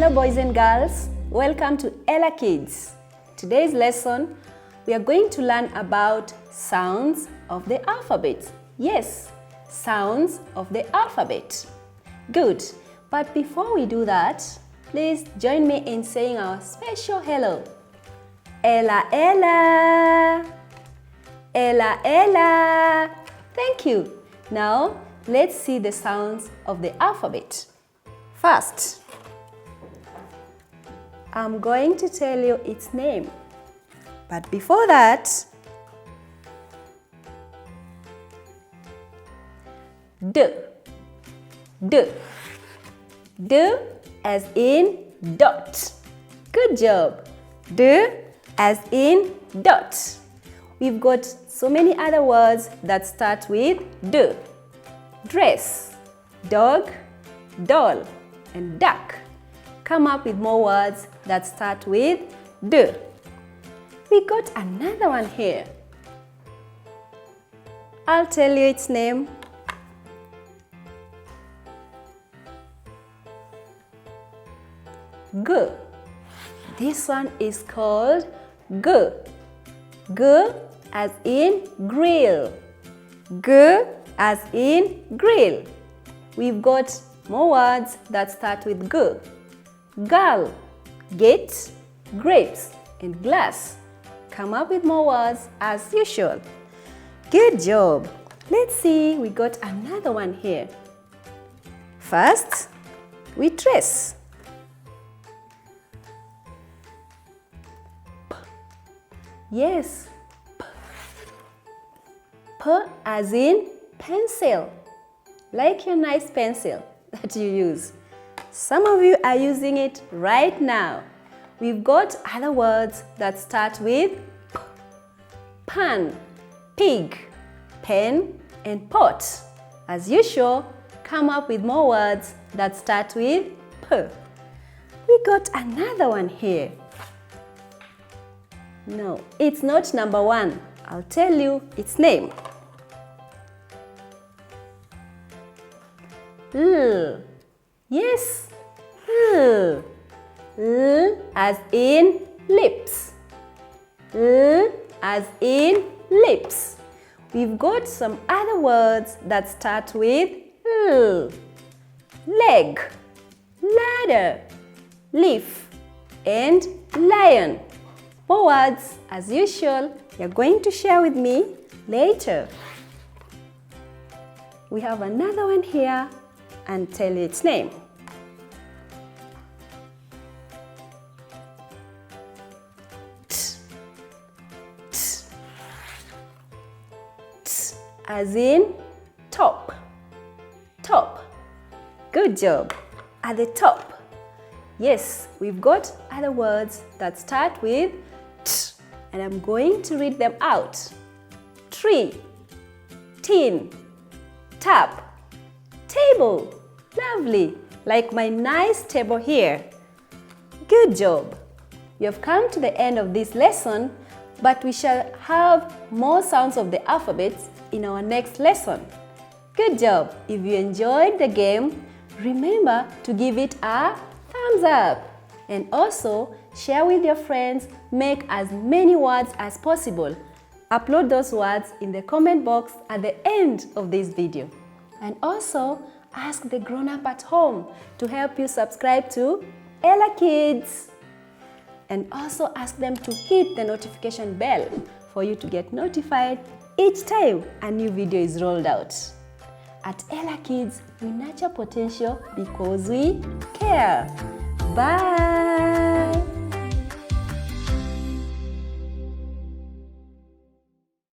Hello boys and girls, welcome to ELA Kids. Today's lesson, we are going to learn about sounds of the alphabet. Yes, sounds of the alphabet. Good, but before we do that, please join me in saying our special hello. Ella, Ella. Ella, Ella. Thank you. Now, let's see the sounds of the alphabet. First, I'm going to tell you its name. But before that, D. D. D as in dot. Good job. D as in dot. We've got so many other words that start with D. Dress, dog, doll, and duck. Come up with more words that start with D. We got another one here. I'll tell you its name. G. This one is called G. G as in grill. G as in grill. We've got more words that start with G. Girl, gate, grapes, and glass. Come up with more words as usual. Good job. Let's see, we got another one here. First, we trace. P. Yes, P. P as in pencil. Like your nice pencil that you use. Some of you are using it right now. We've got other words that start with P. Pan, pig, pen, and pot. As usual, come up with more words that start with P. We got another one here. No, it's not number one. I'll tell you its name. L. Yes, L. L as in lips. L as in lips. We've got some other words that start with L. Leg, ladder, leaf, and lion. More words, as usual, you're going to share with me later. We have another one here and tell you its name. T. T. T as in top. Top. Good job. At the top. Yes, we've got other words that start with T, and I'm going to read them out. Tree, tin, tap, table. Lovely, like my nice table here. Good job. You have come to the end of this lesson, but we shall have more sounds of the alphabet in our next lesson. Good job. If you enjoyed the game, remember to give it a thumbs up. And also, share with your friends, make as many words as possible. Upload those words in the comment box at the end of this video. And also, ask the grown-up at home to help you subscribe to ELA Kids. And also ask them to hit the notification bell for you to get notified each time a new video is rolled out. At ELA Kids, we nurture potential because we care. Bye!